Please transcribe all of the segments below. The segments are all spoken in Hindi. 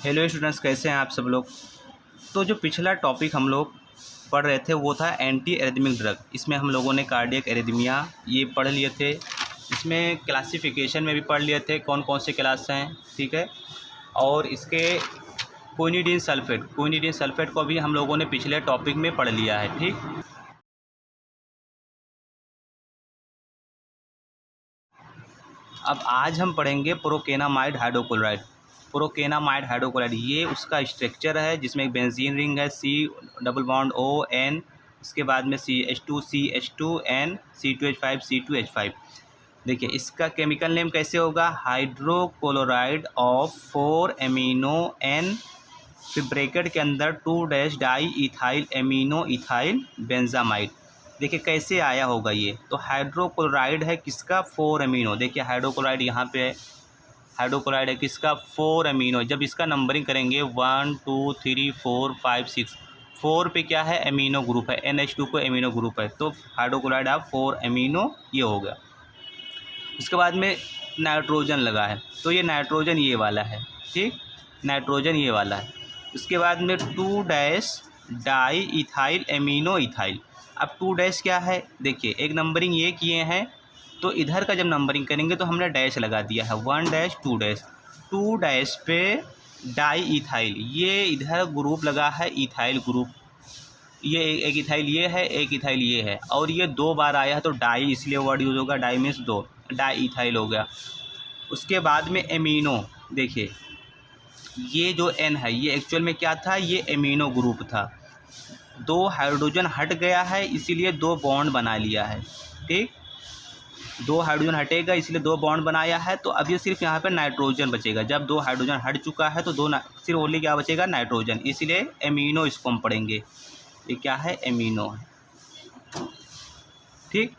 हेलो स्टूडेंट्स, कैसे हैं आप सब लोग। तो जो पिछला टॉपिक हम लोग पढ़ रहे थे वो था एंटी एरिथमिक ड्रग। इसमें हम लोगों ने कार्डियक एरिथमिया ये पढ़ लिए थे। इसमें क्लासिफिकेशन में भी पढ़ लिए थे कौन कौन से क्लास हैं, ठीक है। और इसके क्विनिडीन सल्फेट को भी हम लोगों ने पिछले टॉपिक में पढ़ लिया है, ठीक। अब आज हम पढ़ेंगे प्रोकेनामाइड हाइड्रोक्लोराइड। प्रोकेनामाइड हाइड्रोक्लोराइड ये उसका स्ट्रक्चर है जिसमें एक बेंजीन रिंग है C++ON, इसके बाद में CH2CH2N C2H5 C2H5। देखिए इसका केमिकल नेम कैसे होगा, हाइड्रोक्लोराइड ऑफ 4 एमिनो N, फिर ब्रैकेट के अंदर 2 di ethyl amino ethyl benzamide. देखिए कैसे आया होगा ये, तो हाइड्रोक्लोराइड है किसका, 4 एमिनो। देखिए हाइड्रोक्लोराइड यहाँ पे है, हाइड्रोक्लोराइड है किसका, 4 एमिनो। जब इसका नंबरिंग करेंगे 1 2 3 4 5 6, 4 पे क्या है, एमिनो ग्रुप है, NH2 को एमिनो ग्रुप है, तो हाइड्रोक्लोराइड आप 4 एमिनो ये हो गया। उसके बाद में नाइट्रोजन लगा है, तो ये नाइट्रोजन ये वाला है, ठीक, नाइट्रोजन ये वाला है। उसके बाद में 2 डाई इथाइल एमिनो इथाइल। अब 2 क्या है, देखिए एक नंबरिंग ये किए हैं, तो इधर का जब नंबरिंग करेंगे तो हमने डैश लगा दिया है, 1 2 पे डाई इथाइल, ये इधर ग्रुप लगा है इथाइल ग्रुप, ये एक इथाइल ये है, एक इथाइल ये है, और ये 2 बार आया है तो डाई इसलिए वर्ड यूज़ होगा, डाई मीन्स 2, डाई इथाइल हो गया। उसके बाद में एमिनो, देखिए ये जो N है ये एक्चुअल में क्या था, ये एमिनो ग्रुप था, 2 हाइड्रोजन हट गया है इसीलिए 2 बॉन्ड बना लिया है, ठीक, 2 हाइड्रोजन हटेगा इसलिए 2 बॉन्ड बनाया है। तो अब ये सिर्फ यहाँ पे नाइट्रोजन बचेगा, जब 2 हाइड्रोजन हट चुका है तो सिर्फ ओनली क्या बचेगा, नाइट्रोजन, इसलिए एमिनो इसको हम पढ़ेंगे, ये क्या है, एमिनो है, ठीक।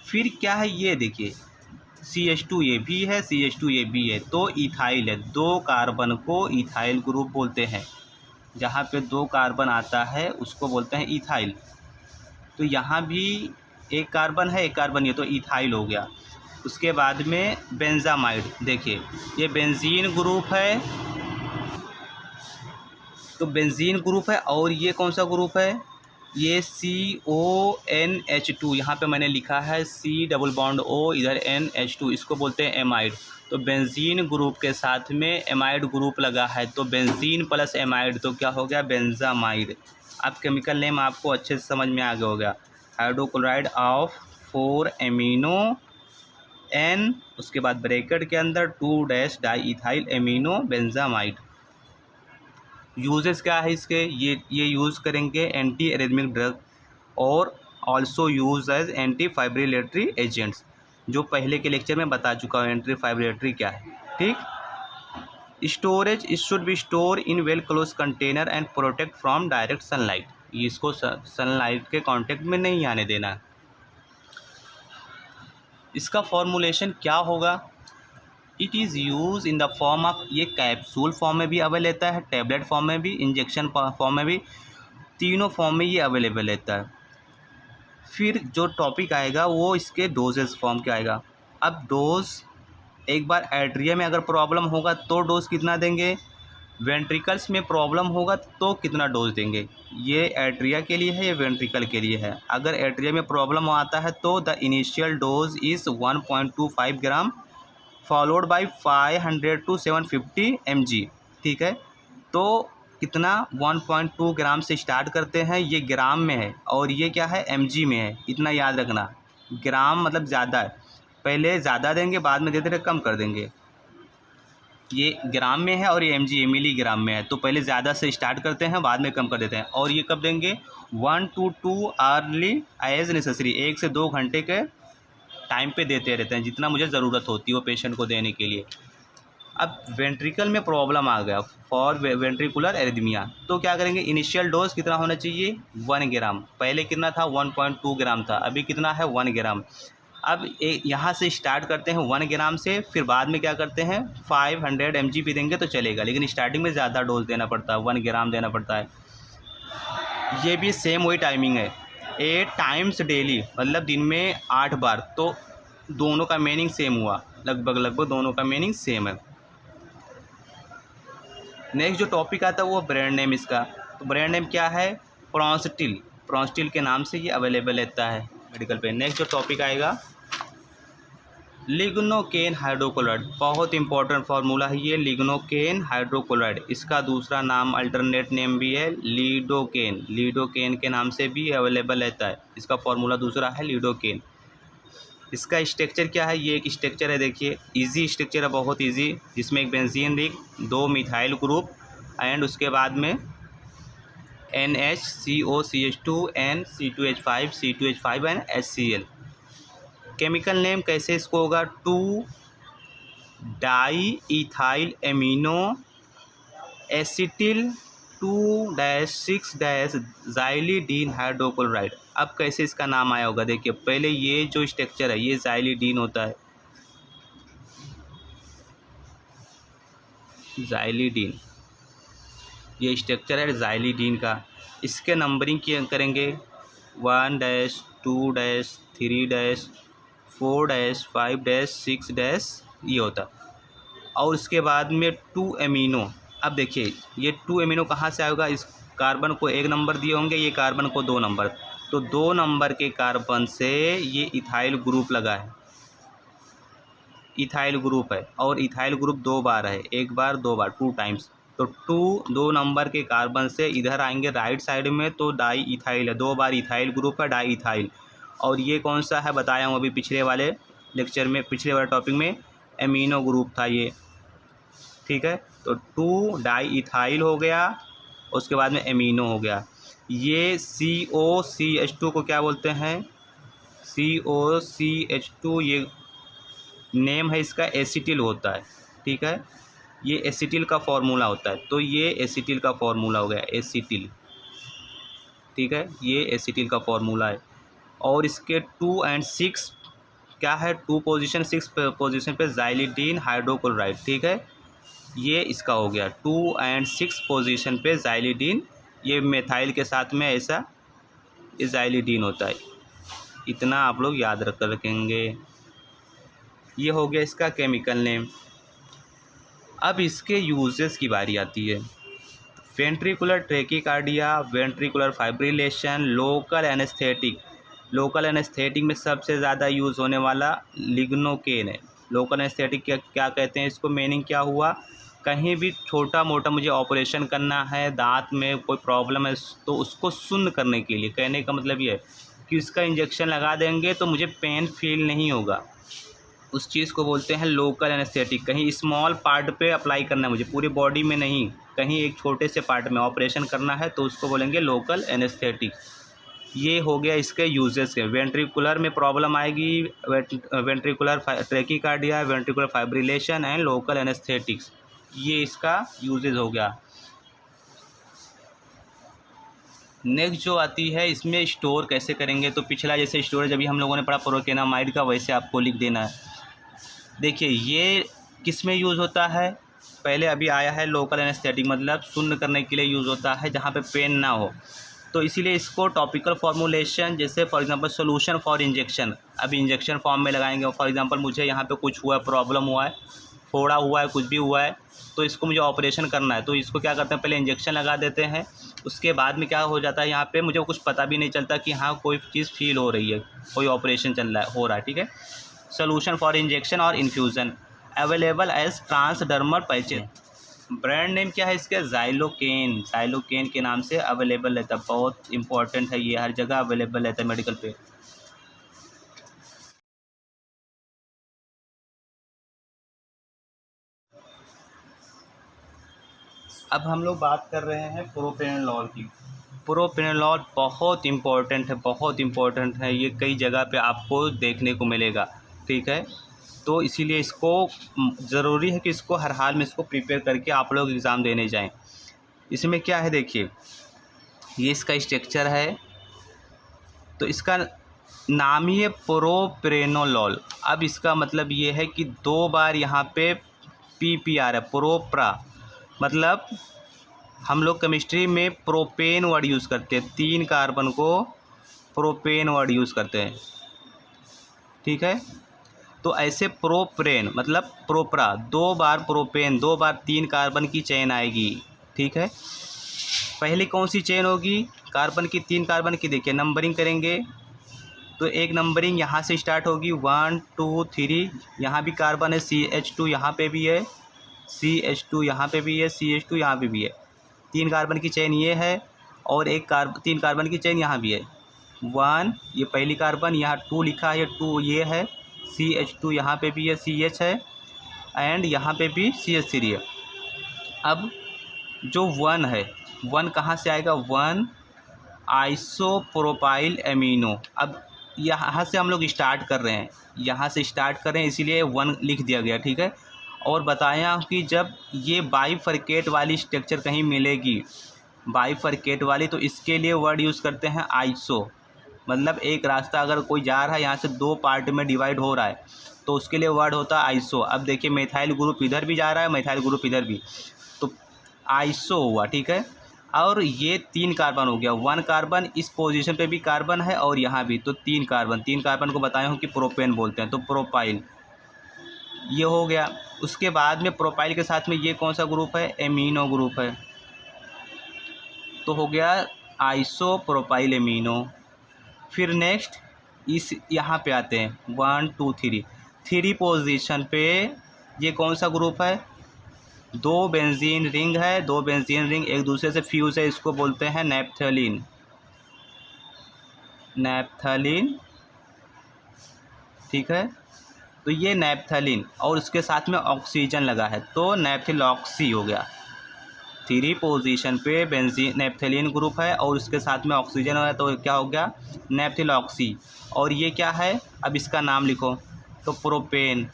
फिर क्या है ये देखिए CH2 ये भी है, CH2 ये भी है, तो इथाइल है, 2 कार्बन को इथाइल ग्रुप बोलते हैं, जहाँ पे 2 कार्बन आता है उसको बोलते हैं इथाइल। तो यहाँ भी एक कार्बन है, एक कार्बन ये, तो इथाइल हो गया। उसके बाद में बेंजामाइड, देखिए ये बेंजीन ग्रुप है, तो बेंजीन ग्रुप है, और ये कौन सा ग्रुप है, ये CONH2, यहाँ पे मैंने लिखा है C++O इधर NH2, इसको बोलते हैं एमाइड। तो बेंजीन ग्रुप के साथ में एमाइड ग्रुप लगा है, तो बेंजीन प्लस एमाइड तो क्या हो गया, बेंजामाइड। अब केमिकल नेम आपको अच्छे से समझ में आ गया होगा, हाइड्रोक्लोराइड ऑफ 4 एमिनो N, उसके बाद ब्रैकेट के अंदर 2 di ethyl amino benzamide. Uses क्या है इसके, ये यूज़ करेंगे एंटी एरिथमिक ड्रग और also use as anti fibrillatory agents, जो पहले के लेक्चर में बता चुका हूँ एंटी फाइब्रिलेटरी क्या है, ठीक। Storage, it should be store in well close container and protect from direct sunlight, इसको सनलाइट के कांटेक्ट में नहीं आने देना। इसका फॉर्मूलेशन क्या होगा, it is use in the form of, ये कैप्सूल फॉर्म में भी अवेलेबल रहता है, टैबलेट फॉर्म में भी, इंजेक्शन फॉर्म में भी, तीनों फॉर्म में ये अवेलेबल रहता है। फिर जो टॉपिक आएगा वो इसके डोजेस फॉर्म के आएगा। अब डोज, एक बार एट्रिया में अगर प्रॉब्लम होगा तो डोज कितना देंगे, वेंट्रिकल्स में प्रॉब्लम होगा तो कितना डोज देंगे, ये एट्रिया के लिए है, ये वेंट्रिकल के लिए है। अगर एट्रिया में प्रॉब्लम आता है तो the initial dose is 1.25 gram followed by 500 to 750 mg, ठीक है। तो कितना, 1.2 ग्राम से स्टार्ट करते हैं, ये ग्राम में है, और ये क्या है, mg में है, इतना याद रखना। ग्राम मतलब ज़्यादा है, पहले ज़्यादा देंगे बाद में धीरे धीरे कम कर देंगे। ये ग्राम में है और ये mg मिलीग्राम में है, तो पहले ज़्यादा से स्टार्ट करते हैं बाद में कम कर देते हैं। और ये कब देंगे, 1 to 2 अर्ली एज नेसेसरी, 1 से 2 घंटे के टाइम पे देते रहते हैं, जितना मुझे ज़रूरत होती है वो पेशेंट को देने के लिए। अब वेंट्रिकल में प्रॉब्लम आ गया, फॉर वेंट्रिकुलर एरिथमिया, तो क्या करेंगे, इनिशियल डोज कितना होना चाहिए, 1 ग्राम, पहले कितना था, 1.2 ग्राम था, अभी कितना है, 1 ग्राम। अब यहाँ से स्टार्ट करते हैं 1 ग्राम से, फिर बाद में क्या करते हैं, 500 mg भी देंगे तो चलेगा, लेकिन स्टार्टिंग में ज़्यादा डोज देना पड़ता है, 1 ग्राम देना पड़ता है। ये भी सेम वही टाइमिंग है, 8 टाइम्स डेली, मतलब दिन में 8 बार, तो दोनों का मीनिंग सेम हुआ, लगभग दोनों का मीनिंग सेम है। नेक्स्ट जो टॉपिक आता है वो ब्रांड नेम इसका। तो ब्रांड नेम क्या है? प्रॉन्स्टिल। प्रॉन्स्टिल के नाम से ये अवेलेबल रहता है मेडिकल पे। नेक्स्ट जो टॉपिक आएगा लिग्नोकेन हाइड्रोक्लोराइड। बहुत इंपॉर्टेंट फार्मूला है ये, लिग्नोकेन हाइड्रोक्लोराइड। इसका दूसरा नाम अल्टरनेट नेम भी है लीडोकेन। लीडोकेन के नाम से भी अवेलेबल रहता है। इसका फार्मूला दूसरा है लीडोकेन। इसका स्ट्रक्चर क्या है? ये एक स्ट्रक्चर है, देखिए इजी स्ट्रक्चर है, बहुत इजी, जिसमें एक benzene ring, 2 methyl group and उसके बाद में NHCOCH2 N C2H5 C2H5 and HCl। Chemical name कैसे इसको होगा? 2-डाई-इथाइल एमिनो एसिटिल 2-6-ज़ाइलिडीन हाइड्रोक्लोराइड। अब कैसे इसका नाम आया होगा? देखिए पहले ये जो स्ट्रक्चर है ये ज़ाइलिडीन होता है, ज़ाइलिडीन, ये स्ट्रक्चर है ज़ाइलिडीन का। इसके नंबरिंग करेंगे 1-2-3-4-5-6 ये होता। और उसके बाद में 2 एमिनो। अब देखिए ये 2 एमिनो कहाँ से आएगा? इस कार्बन को 1 नंबर दिए होंगे, ये कार्बन को 2 नंबर, तो 2 नंबर के कार्बन से ये इथाइल ग्रुप लगा है, इथाइल ग्रुप है। और इथाइल ग्रुप 2 बार है, 1 बार 2 बार, 2 टाइम्स। तो 2 नंबर के कार्बन से इधर आएंगे राइट साइड में, तो डाई इथाइल है, 2 बार इथाइल ग्रुप है, डाई इथाइल। और ये कौन सा है बताया हूँ अभी पिछले वाले लेक्चर में, पिछले वाले टॉपिक में एमिनो ग्रुप था ये, ठीक है। तो 2-डाई-इथाइल हो गया, उसके बाद में एमिनो हो गया। ये COCH2 को क्या बोलते हैं? COCH2 ये नेम है इसका, एसिटिल होता है, ठीक है। ये एसिटिल का फॉर्मूला होता है, तो ये एसिटिल का फॉर्मूला हो गया, एसिटिल, ठीक है, ये एसिटिल का फॉर्मूला है। और इसके 2 और 6 क्या है? 2 पोजीशन 6 पोजीशन पे ज़ाइलिडीन हाइड्रोक्लोराइड, ठीक है, ये इसका हो गया 2 और 6 पोजीशन पे ज़ाइलिडीन, ये मेथाइल के साथ में ऐसा ये ज़ाइलिडीन होता है। इतना आप लोग याद रखेंगे। ये हो गया इसका केमिकल नेम। अब इसके यूजेस की बारी आती है। Ventricular tachycardia, ventricular fibrillation, local anaesthetic. Local anaesthetic में सबसे ज़्यादा यूज़ होने वाला लिग्नोकेन है। लोकल एनेस्थेटिक क्या कहते हैं इसको? मीनिंग क्या हुआ? कहीं भी छोटा मोटा मुझे ऑपरेशन करना है, दांत में कोई प्रॉब्लम है, तो उसको शून्य करने के लिए, कहने का मतलब ये है कि इसका इंजेक्शन लगा देंगे तो मुझे पेन फील नहीं होगा, उस चीज़ को बोलते हैं लोकल एनेस्थेटिक। कहीं स्मॉल पार्ट पे अप्लाई करना है मुझे, पूरी बॉडी में नहीं, कहीं एक छोटे से पार्ट में ऑपरेशन करना है, तो उसको बोलेंगे लोकल एनेस्थेटिक। ये हो गया इसके यूजेस के। वेंट्रिकुलर में प्रॉब्लम आएगी, ventricular tachycardia, ventricular fibrillation and local anaesthetics, ये इसका यूजेस हो गया। नेक्स्ट जो आती है इसमें स्टोर कैसे करेंगे, तो पिछला जैसे स्टोरेज अभी हम लोगों ने पढ़ा प्रोकेनामाइड का, वैसे आपको लिख देना है। देखिए ये किस में यूज़ होता है? पहले अभी आया है लोकल एनेस्थेटिक, मतलब शून्य करने के लिए यूज़ होता है जहाँ पे पेन ना हो, तो इसीलिए इसको टॉपिकल फॉर्मुलेशन, जैसे for example solution for injection, अभी इंजेक्शन फॉर्म में लगाएंगे। फॉर एग्जांपल मुझे यहाँ पे कुछ हुआ है, प्रॉब्लम हुआ है, फोड़ा हुआ है, कुछ भी हुआ है, तो इसको मुझे ऑपरेशन करना है, तो इसको क्या करते हैं? पहले इंजेक्शन लगा देते हैं, उसके बाद में क्या हो जाता है, यहाँ पे मुझे कुछ पता भी नहीं चलता कि हाँ कोई चीज़ फील हो रही है, कोई ऑपरेशन चल रहा है, हो रहा है, ठीक है। सोल्यूशन फॉर इंजेक्शन और infusion available as transdermal patches. Brand name क्या है इसके? ज़ाइलोकेन। ज़ाइलोकेन के नाम से अवेलेबल रहता है, बहुत इंपॉर्टेंट है ये, हर जगह अवेलेबल रहता है मेडिकल पे। अब हम लोग बात कर रहे हैं प्रोप्रेनोलॉल की। प्रोप्रेनोलॉल बहुत इम्पोर्टेंट है, बहुत इम्पोर्टेंट है, ये कई जगह पे आपको देखने को मिलेगा, ठीक है। तो इसीलिए इसको ज़रूरी है कि इसको हर हाल में इसको प्रिपेयर करके आप लोग एग्ज़ाम देने जाएं। इसमें क्या है देखिए, ये इसका स्ट्रक्चर है, तो इसका नाम ही है प्रोप्रेनोलॉल। अब इसका मतलब ये है कि 2 बार यहाँ पे PPR है, प्रोप्रा, मतलब हम लोग केमिस्ट्री में प्रोपेन वर्ड यूज़ करते हैं, 3 कार्बन को प्रोपेन वर्ड यूज़ करते हैं, ठीक है। तो ऐसे प्रोप्रेन मतलब प्रोपरा 2 बार प्रोपेन 2 बार 3 कार्बन की चेन आएगी। ठीक है, पहली कौन सी चेन होगी? कार्बन की 3 कार्बन की। देखिए नंबरिंग करेंगे तो एक नंबरिंग यहाँ से स्टार्ट होगी 1 2 3। यहाँ भी कार्बन है CH2, यहाँ पे भी है CH2, यहाँ पे भी है CH2, यहाँ पे भी है। 3 कार्बन की चेन ये है और 3 कार्बन की चेन यहाँ भी है। 1 ये पहली कार्बन, यहाँ 2 लिखा है, 2 ये है, CH2 यहाँ पे भी है, CH है, एंड यहाँ पे भी CH3 है। अब जो 1 है, 1 कहाँ से आएगा? 1 आइसोप्रोपाइल एमिनो। अब यहाँ से हम लोग स्टार्ट कर रहे हैं, यहाँ से स्टार्ट कर रहे हैं, इसीलिए 1 लिख दिया गया। ठीक है, और बताया कि जब ये बाइफरकेट वाली स्ट्रक्चर कहीं मिलेगी, बाइफरकेट वाली, तो इसके लिए वर्ड यूज़ करते हैं आइसो। मतलब एक रास्ता अगर कोई जा रहा है, यहाँ से 2 पार्ट में डिवाइड हो रहा है, तो उसके लिए वर्ड होता है आइसो। अब देखिए मेथाइल ग्रुप इधर भी जा रहा है, मेथाइल ग्रुप इधर भी, तो आइसो हुआ। ठीक है, और ये 3 कार्बन हो गया। 1 कार्बन इस पोजीशन पे भी कार्बन है और यहाँ भी, तो 3 कार्बन। 3 कार्बन को बताया हूँ कि प्रोपेन बोलते हैं, तो प्रोपाइल ये हो गया। उसके बाद में प्रोपाइल के साथ में ये कौन सा ग्रुप है? एमिनो ग्रुप है, तो हो गया आइसोप्रोपाइल एमिनो। फिर नेक्स्ट इस यहाँ पे आते हैं 1 2 3। 3 पोजीशन पे ये कौन सा ग्रुप है? 2 बेंजीन रिंग है, 2 बेंजीन रिंग एक दूसरे से फ्यूज है, इसको बोलते हैं नैप्थलीन। नैप्थलीन, ठीक है, तो ये नैप्थलीन और उसके साथ में ऑक्सीजन लगा है, तो नैप्थिलॉक्सी हो गया। 3 पोजीशन पे बेंजीन नैप्थलीन ग्रुप है और उसके साथ में ऑक्सीजन है, तो क्या हो गया? नैप्थिलॉक्सी। और ये क्या है? अब इसका नाम लिखो, तो प्रोपेन।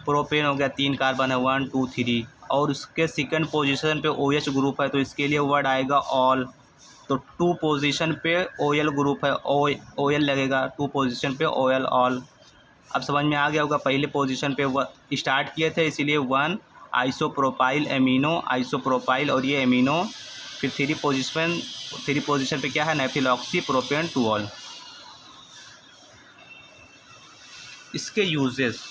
प्रोपेन हो गया, 3 कार्बन है, 1 2 3, और उसके सेकंड पोजीशन पे OH ग्रुप है, तो इसके लिए वर्ड आएगा ऑल। तो 2 पोजीशन पे OL ग्रुप है, OL लगेगा, 2 पोजीशन पे OL ऑल। अब समझ में आ गया होगा, पहले पोजीशन पे स्टार्ट किए थे, इसीलिए 1 आइसोप्रोपाइल एमिनो, आइसोप्रोपाइल और ये एमिनो। फिर 3 पोजीशन पे क्या है? नैप्थिलॉक्सी, प्रोपेन, 2 ऑल। इसके यूजेस,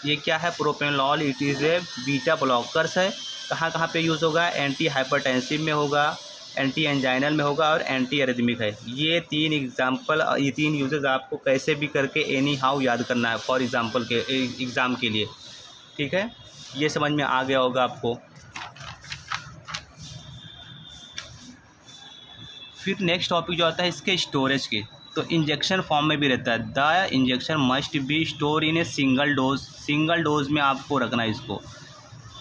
ये क्या है? Propanol, it is a beta blockers है। कहाँ कहाँ पे यूज़ होगा? एंटी हाइपरटेंसिव में होगा, एंटी एंजाइनल में होगा और एंटी एरिथमिक है। ये 3 एग्जाम्पल, ये 3 यूजेस आपको कैसे भी करके एनी हाउ याद करना है फॉर एग्जाम्पल के एग्ज़ाम के लिए। ठीक है, ये समझ में आ गया होगा आपको। फिर नेक्स्ट टॉपिक जो आता है इसके स्टोरेज के, तो इंजेक्शन फॉर्म में भी रहता है। The injection must be store in a single dose. Single dose में आपको रखना है इसको।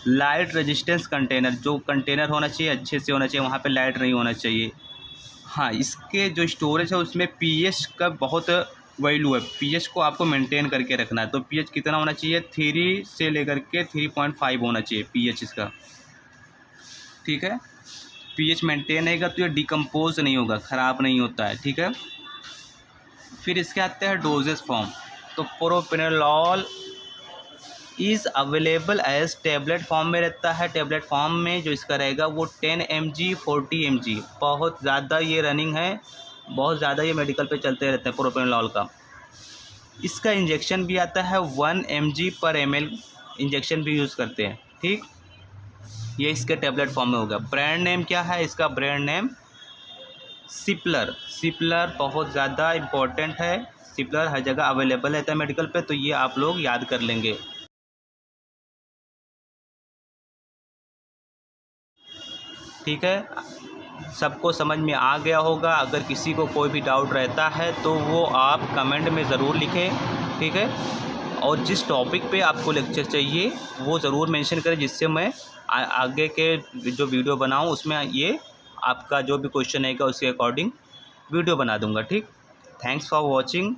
लाइट रेजिस्टेंस कंटेनर, जो कंटेनर होना चाहिए अच्छे से होना चाहिए, वहाँ पे लाइट नहीं होना चाहिए। हाँ, इसके जो स्टोरेज है उसमें pH का बहुत वैल्यू है, pH को आपको मेंटेन करके रखना है। तो pH कितना होना चाहिए? 3 से लेकर के 3.5 होना चाहिए pH इसका। ठीक है, pH मेंटेन रहेगा तो ये डिकम्पोज नहीं होगा, ख़राब नहीं होता है। ठीक है, फिर इसके आते हैं डोजेस फॉर्म। तो propanol is available as tablet form में रहता है। टेबलेट फॉर्म में जो इसका रहेगा वो 10 mg 40 mg, बहुत ज़्यादा ये रनिंग है, बहुत ज़्यादा ये मेडिकल पे चलते रहते हैं प्रोपेनॉल का। इसका इंजेक्शन भी आता है 1 mg/ml, इंजेक्शन भी यूज़ करते हैं। ठीक, ये इसके टेबलेट फॉर्म में होगा। ब्रांड नेम क्या है इसका? Brand name सिप्लर। सिप्लर बहुत ज़्यादा इम्पोर्टेंट है, सिप्लर हर जगह अवेलेबल रहता है मेडिकल पे, तो ये आप लोग याद कर लेंगे। ठीक है, सबको समझ में आ गया होगा। अगर किसी को कोई भी डाउट रहता है तो वो आप कमेंट में ज़रूर लिखें। ठीक है, और जिस टॉपिक पे आपको लेक्चर चाहिए वो ज़रूर मेंशन करें, जिससे मैं आगे के जो वीडियो बनाऊं उसमें ये आपका जो भी क्वेश्चन आएगा उसके अकॉर्डिंग वीडियो बना दूंगा। ठीक, थैंक्स फॉर वॉचिंग।